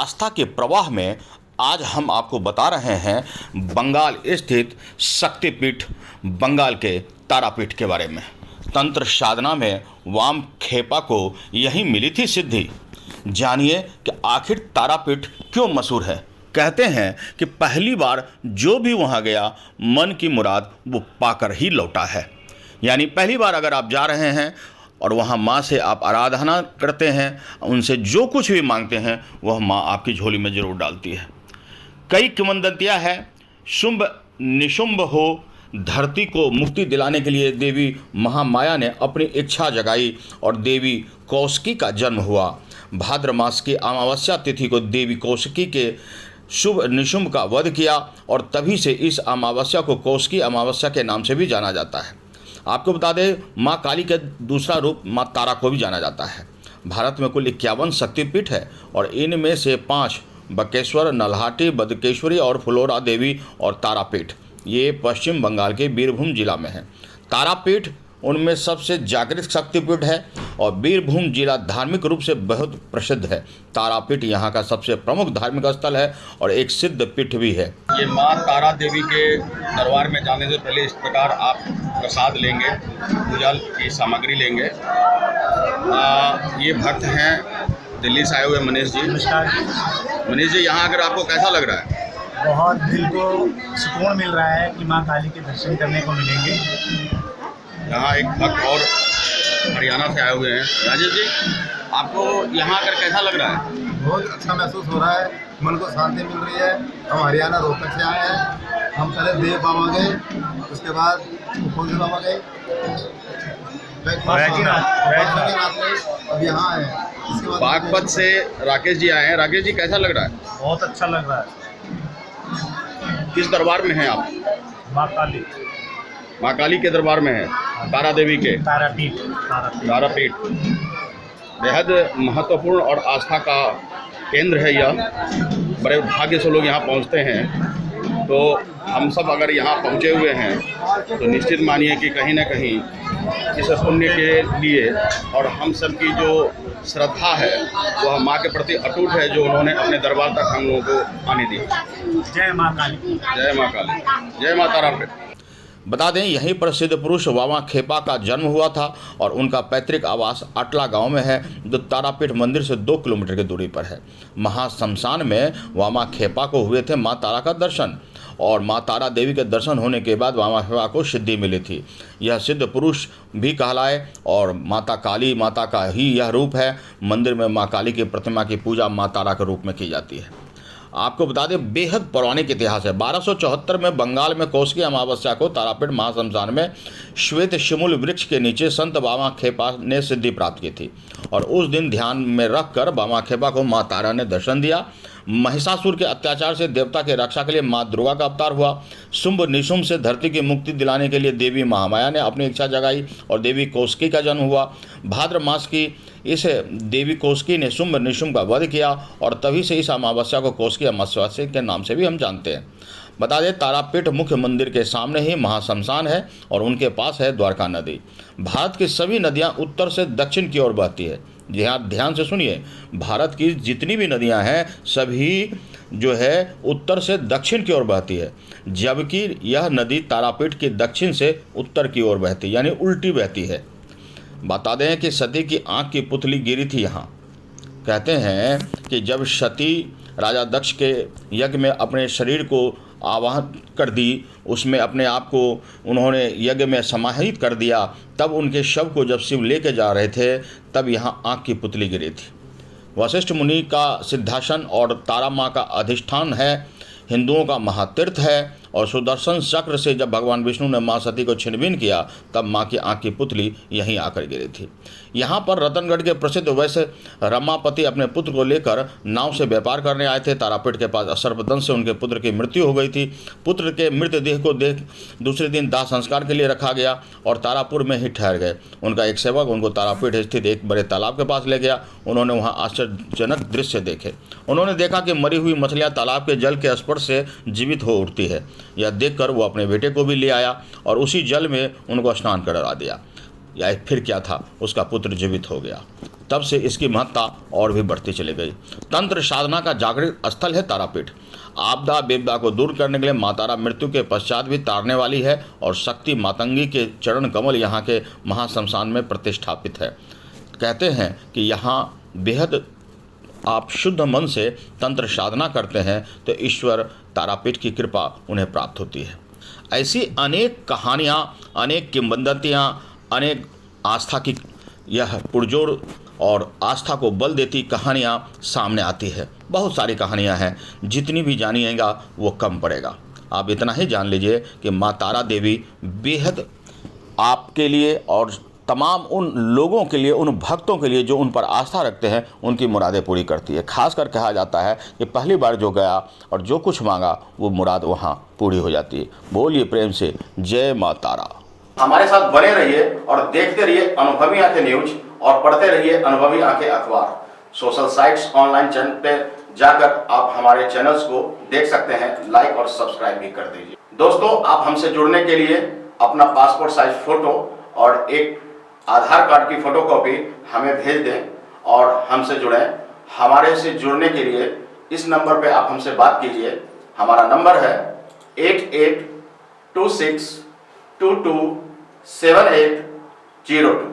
आस्था के प्रवाह में आज हम आपको बता रहे हैं बंगाल स्थित शक्तिपीठ बंगाल के तारापीठ के बारे में। तंत्र साधना में वाम खेपा को यही मिली थी सिद्धि। जानिए कि आखिर तारापीठ क्यों मशहूर है। कहते हैं कि पहली बार जो भी वहाँ गया मन की मुराद वो पाकर ही लौटा है। यानी पहली बार अगर आप जा रहे हैं और वहाँ माँ से आप आराधना करते हैं, उनसे जो कुछ भी मांगते हैं वह माँ आपकी झोली में ज़रूर डालती है। कई किंवदंतियाँ हैं। शुंभ निशुंभ हो, धरती को मुक्ति दिलाने के लिए देवी महामाया ने अपनी इच्छा जगाई और देवी कौशिकी का जन्म हुआ। भाद्र मास की अमावस्या तिथि को देवी कौशिकी के शुभ निशुंभ का वध किया और तभी से इस अमावस्या को कौशिकी अमावस्या के नाम से भी जाना जाता है। आपको बता दें, माँ काली का दूसरा रूप माँ तारा को भी जाना जाता है। भारत में कुल 51 शक्तिपीठ है और इनमें से 5 बकेश्वर, नल्हाटी, बदकेश्वरी और फुलोरा देवी और तारापीठ ये पश्चिम बंगाल के बीरभूम जिला में है। तारापीठ उनमें सबसे जागृत शक्तिपीठ है और बीरभूम जिला धार्मिक रूप से बहुत प्रसिद्ध है। तारापीठ यहाँ का सबसे प्रमुख धार्मिक स्थल है और एक सिद्ध पीठ भी है। ये माँ तारा देवी के दरबार में जाने से पहले इस प्रकार आप प्रसाद लेंगे, पूजा की सामग्री लेंगे। ये भक्त हैं दिल्ली से आए हुए मनीष जी। नमस्कार। मनीष जी, यहाँ आकर आपको कैसा लग रहा है? बहुत दिल को सुकून मिल रहा है कि माँ काली के दर्शन करने को मिलेंगे। यहाँ एक भक्त और हरियाणा से आए हुए हैं। राजेश जी, आपको यहाँ आकर कैसा लग रहा है? बहुत अच्छा महसूस हो रहा है, मन को शांति मिल रही है। हम हरियाणा रोहतक से आए हैं। हम पहले देव बाबा गए, उसके बाद फौजी बाबा गए, अब यहाँ आए हैं। बागपत से राकेश जी आए हैं। राकेश जी, कैसा लग रहा है? बहुत अच्छा लग रहा है। किस दरबार में हैं आप? माँ काली, माँ काली के दरबार में है, तारा देवी के तारापीठ। तारापीठ बेहद महत्वपूर्ण और आस्था का केंद्र है यह। बड़े भाग्य से लोग यहाँ पहुँचते हैं। तो हम सब अगर यहाँ पहुँचे हुए हैं तो निश्चित मानिए कि कहीं ना कहीं इस पुण्य के लिए और हम सब की जो श्रद्धा है वह माँ के प्रति अटूट है, जो उन्होंने अपने दरबार तक हम लोगों को आने दी। जय माँ काली। जय माँ काली, जय माँ तारापीठ। बता दें, यहीं पर सिद्ध पुरुष वामा खेपा का जन्म हुआ था और उनका पैतृक आवास अटला गांव में है, जो तारापीठ मंदिर से 2 किलोमीटर की दूरी पर है। महाश्मशान में वामा खेपा को हुए थे माँ तारा का दर्शन और माँ तारा देवी के दर्शन होने के बाद वामा खेपा को सिद्धि मिली थी। यह सिद्ध पुरुष भी कहलाए और माता काली माता का ही यह रूप है। मंदिर में माँ काली की प्रतिमा की पूजा माँ तारा के रूप में की जाती है। आपको बता दें, बेहद पौराणिक इतिहास है। 1274 में बंगाल में कौशिकी अमावस्या को तारापीठ महाश्मशान में श्वेत शिमूल वृक्ष के नीचे संत वामा खेपा ने सिद्धि प्राप्त की थी और उस दिन ध्यान में रखकर वामा खेपा को माँ तारा ने दर्शन दिया। महिषासुर के अत्याचार से देवता की रक्षा के लिए माँ दुर्गा का अवतार हुआ। शुंभ निशुंभ से धरती की मुक्ति दिलाने के लिए देवी महामाया ने अपनी इच्छा जगाई और देवी कौशिकी का जन्म हुआ। भाद्र मास की इस देवी कौशिकी ने शुंभ निशुंभ का वध किया और तभी से इस अमावस्या को कौशिकी अमावस्या के नाम से भी हम जानते हैं। बता दें, तारापीठ मुख्य मंदिर के सामने ही महाश्मशान है और उनके पास है द्वारका नदी। भारत की सभी नदियां उत्तर से दक्षिण की ओर बहती है। जी हाँ, ध्यान से सुनिए, भारत की जितनी भी नदियां हैं सभी जो है उत्तर से दक्षिण की ओर बहती है, जबकि यह नदी तारापीठ की दक्षिण से उत्तर की ओर बहती है, यानी उल्टी बहती है। बता दें कि सती की आँख की पुतली गिरी थी यहाँ। कहते हैं कि जब सती राजा दक्ष के यज्ञ में अपने शरीर को आवाहन कर दी, उसमें अपने आप को उन्होंने यज्ञ में समाहित कर दिया, तब उनके शव को जब शिव लेके जा रहे थे तब यहाँ आँख की पुतली गिरी थी। वशिष्ठ मुनि का सिद्धासन और तारा माँ का अधिष्ठान है, हिंदुओं का महातीर्थ है और सुदर्शन चक्र से जब भगवान विष्णु ने माँ सती को छिनभिन किया तब माँ की आँख की पुतली यहीं आकर गिरी थी। यहाँ पर रतनगढ़ के प्रसिद्ध वैश्य रमापति अपने पुत्र को लेकर नाव से व्यापार करने आए थे। तारापीठ के पास सर्पदंश से उनके पुत्र की मृत्यु हो गई थी। पुत्र के मृतदेह को देख दूसरे दिन दाह संस्कार के लिए रखा गया और तारापुर में ही ठहर गए। उनका एक सेवक उनको तारापीठ स्थित एक बड़े तालाब के पास ले गया। उन्होंने वहाँ आश्चर्यजनक दृश्य देखे। उन्होंने देखा कि मरी हुई मछलियाँ तालाब के जल के स्पर्श से जीवित हो उठती है। यह देखकर वो अपने बेटे को भी ले आया और उसी जल में उनको स्नान करा दिया। या फिर क्या था, उसका पुत्र जीवित हो गया। तब से इसकी महत्ता और भी बढ़ती चली गई। तंत्र साधना का जागृत स्थल है तारापीठ। आपदा विपदा को दूर करने के लिए माँ तारा मृत्यु के पश्चात भी तारने वाली है और शक्ति मातंगी के चरण कमल यहाँ के महाश्मशान में प्रतिष्ठापित है। कहते हैं कि यहाँ बेहद आप शुद्ध मन से तंत्र साधना करते हैं तो ईश्वर तारापीठ की कृपा उन्हें प्राप्त होती है। ऐसी अनेक कहानियाँ, अनेक किंवदंतियाँ, अनेक आस्था की यह पुरजोर और आस्था को बल देती कहानियाँ सामने आती है। बहुत सारी कहानियाँ हैं, जितनी भी जानिएगा वो कम पड़ेगा। आप इतना ही जान लीजिए कि माँ तारा देवी बेहद आपके लिए और तमाम उन लोगों के लिए, उन भक्तों के लिए जो उन पर आस्था रखते हैं, उनकी मुरादें पूरी करती है। खासकर कहा जाता है कि पहली बार जो गया और जो कुछ मांगा वो मुराद वहाँ पूरी हो जाती है। बोलिए प्रेम से जय माँ तारा। हमारे साथ बने रहिए और देखते रहिए अनुभवी आंखें न्यूज और पढ़ते रहिए अनुभवी आंखें अखबार। सोशल साइट्स, ऑनलाइन चैनल पे जाकर आप हमारे चैनल्स को देख सकते हैं, लाइक और सब्सक्राइब भी कर दीजिए। दोस्तों, आप हमसे जुड़ने के लिए अपना पासपोर्ट साइज फोटो और एक आधार कार्ड की फोटोकॉपी हमें भेज दें और हमसे जुड़ें। हमारे से जुड़ने के लिए इस नंबर पे आप हमसे बात कीजिए। हमारा नंबर है 8826227802।